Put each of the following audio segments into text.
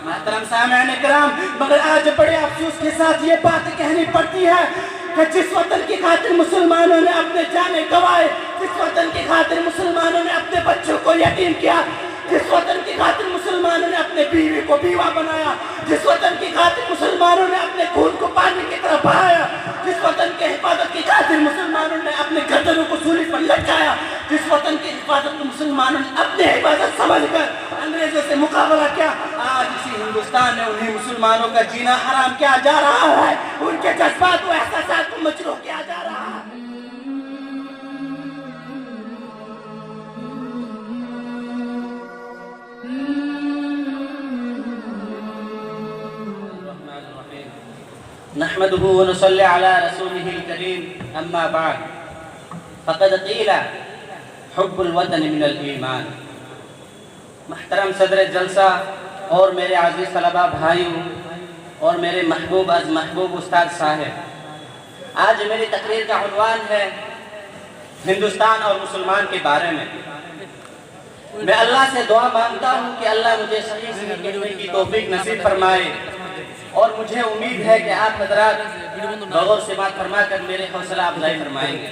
محترم سامعین کرام، مگر آج بڑے افسوس کے ساتھ یہ بات کہنی پڑتی ہے کہ جس وطن کی خاطر مسلمانوں نے اپنے جانیں گنوائے، جس وطن کی خاطر مسلمانوں نے اپنے بچوں کو یتیم کیا، جس وطن کی خاطر مسلمانوں نے اپنے بیوی کو بیوہ بنایا، جس وطن کی خاطر مسلمانوں نے اپنے خون کو پانی کی طرف بہایا، جس وطن کے حفاظت کی خاطر مسلمانوں نے اپنے گردنوں کو سولی پر لٹکایا، جس وطن کی حفاظت کو مسلمانوں نے اپنے حفاظت سمجھ کر انگریزوں سے مقابلہ کیا، آج اسی ہندوستان میں انہیں مسلمانوں کا جینا حرام کیا جا رہا ہے، ان کے جذبات و احساسات کو مجروح کیا جا رہا ہے۔ نحمده ونصلي على رسوله الكريم اما بعد فقد قيل حب الوطن من الایمان۔ محترم صدر جلسہ اور میرے عزیز طلبہ بھائیوں اور میرے محبوب از محبوب استاد صاحب، آج میری تقریر کا عنوان ہے ہندوستان اور مسلمان کے بارے میں۔ میں اللہ سے دعا مانگتا ہوں کہ اللہ مجھے صحیح کہنے کی توفیق نصیب فرمائے، اور مجھے امید ہے کہ آپ حضرات غور سے بات فرما کر میرے حوصلہ افزائی فرمائیں گے۔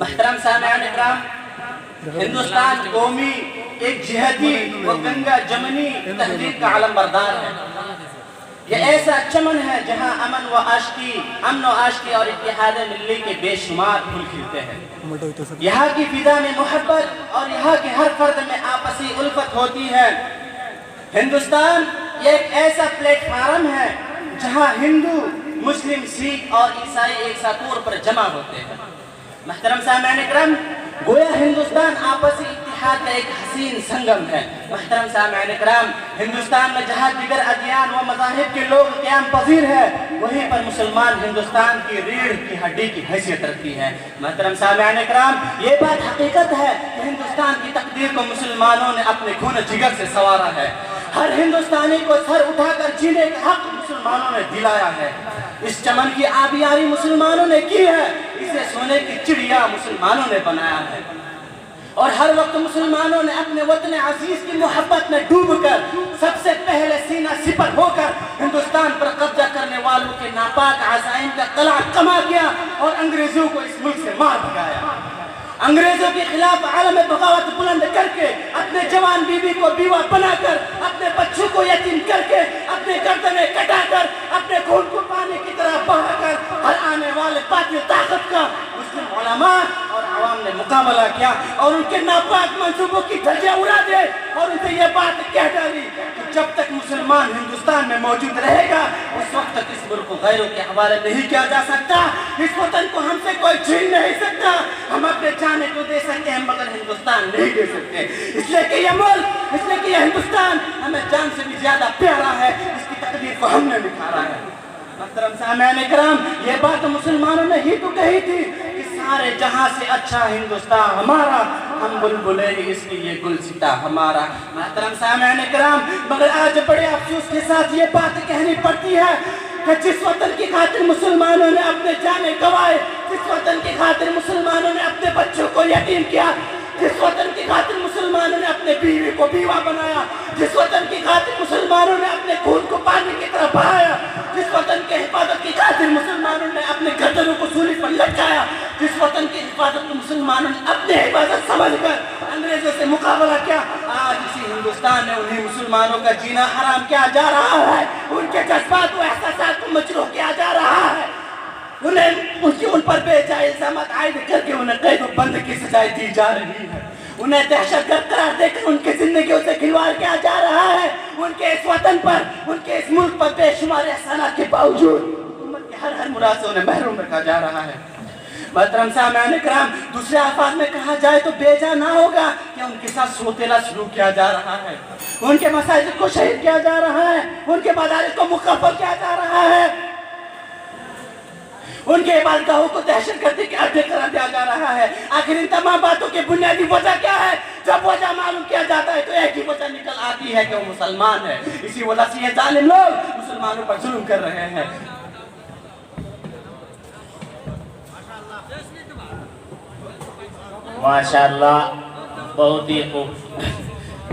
محترم سامعین اکرام، ہندوستان قومی ایک جہتی و گنگا جمنی تحریک کا علم بردار ہے۔ یہ ایسا چمن ہے جہاں امن و عاشقی اور اتحاد ملی کے بے شمار پھول کھلتے ہیں۔ یہاں کی فضا میں محبت اور یہاں کے ہر فرد میں آپسی الفت ہوتی ہے۔ ہندوستان یہ ایک ایسا پلیٹ فارم ہے جہاں ہندو، مسلم، سکھ اور عیسائی ایک ساتھ طور پر جمع ہوتے ہیں۔ محترم سامعین اکرام، گویا ہندوستان آپسی اتحاد کا ایک حسین سنگم ہے۔ محترم سامعین اکرام، ہندوستان میں جہاں دیگر ادیان و مذاہب کے لوگ قیام پذیر ہے، وہیں پر مسلمان ہندوستان کی ریڑھ کی ہڈی کی حیثیت رکھتی ہے۔ محترم سامعین اکرام، یہ بات حقیقت ہے کہ ہندوستان کی تقدیر کو مسلمانوں نے اپنے خون جگر سے سنوارا ہے۔ ہر ہندوستانی کو سر اٹھا کر جینے کا حق مسلمانوں نے دلایا ہے۔ اس چمن کی آبیاری مسلمانوں نے کی ہے، اسے سونے کی چڑیا مسلمانوں نے بنایا ہے، اور ہر وقت مسلمانوں نے اپنے وطن عزیز کی محبت میں ڈوب کر سب سے پہلے سینہ سپر ہو کر ہندوستان پر قبضہ کرنے والوں کے ناپاک عزائم کا قلع کما کیا اور انگریزوں کو اس ملک سے مار بھگایا۔ انگریزوں کے خلاف عالم بغاوت بلند کر کے، اپنے جوان بیوی کو بیوہ بنا کر، اپنے بچوں کو یتیم کر کے، اپنے گردنیں کٹا کر، اپنے خون کو پانی کی طرح بہا کر ہر آنے والے باطل طاقت کا مسلم علماء اور عوام نے مقابلہ کیا اور ان کے ناپاک منصوبوں کی دھجیاں اڑا دے، اور ان سے یہ بات کہہ ڈالی کہ جب تک مسلمان ہندوستان میں موجود رہے گا اس وقت تک اس ملک کو غیروں کے حوالے نہیں کیا جا سکتا، اس وطن کو ہم سے کوئی چھین نہیں سکتا۔ ہم اپنے جانے کو دے سکتے ہیں مگر ہندوستان نہیں دے سکتے، اس لیے کہ یہ ملک، اس لیے کہ یہ ہندوستان ہمیں جان سے بھی زیادہ پیارا ہے، اس کی تقدیر کو ہم نے نکھارا ہے۔ محترم سامعین کرام، یہ بات مسلمانوں نے ہی تو کہی تھی کہ سارے جہاں سے اچھا ہندوستان ہمارا، ہم بلبلے اس کی یہ گلستہ ہمارا۔ محترم سامعین کرام، مگر آج بڑے افسوس کے ساتھ یہ بات کہنی پڑتی ہے کہ جس وطن کی خاطر مسلمانوں نے اپنے جانیں گنوائے، جس وطن کی خاطر مسلمانوں نے اپنے بچوں کو یتیم کیا، جس وطن کی خاطر مسلمانوں نے اپنے بیوی کو بیوہ بنایا، جس وطن کی خاطر مسلمانوں نے اپنے خون کو پانی کی طرح بہایا، جس وطن کے حفاظت کی خاطر مسلمانوں نے اپنے گردنوں کو سولی پر لٹکایا، جس وطن کی حفاظت کو مسلمانوں نے اپنے حفاظت سمجھ کر انگریزوں سے مقابلہ کیا، آج اسی ہندوستان میں انہیں مسلمانوں کا جینا حرام کیا جا رہا ہے، ان کے جذبات و احساسات کو مجروح کیا جا رہا ہے، ان پر بے جائے الزامات عائد کر کے انہیں قید و بند کی سزائیں دی جا رہی ہے، انہیں دہشت گرد قرار دے کر ان کی زندگیوں سے کھلواڑ کیا جا رہا ہے، ان کے اس وطن پر، ان کے اس ملک پر بے شمار احسانات کے باوجود امت کے ہر مراد سے انہیں محروم رکھا جا رہا ہے۔ محترم سامعین کرام، دوسرے الفاظ میں کہا جائے تو بے جا نہ ہوگا کہ ان کے ساتھ سوتیلا سلوک کیا جا رہا ہے، ان کے مساجد کو شہید کیا جا رہا ہے، ان کے مدارس کو مقفل کیا جا رہا ہے، ان کے عبادتگاہوں کو دہشت گردی کے اڈے قرار دیا جا رہا ہے۔ آخر ان تمام باتوں کی بنیادی وجہ کیا ہے؟ جب وجہ معلوم کیا جاتا ہے تو ایک ہی وجہ نکل آتی ہے کہ وہ مسلمان ہے۔ اسی وجہ سے یہ ظالم لوگ مسلمانوں پر ظلم کر رہے ہیں۔ ماشاءاللہ، بہت ہی خوب۔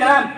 کرام,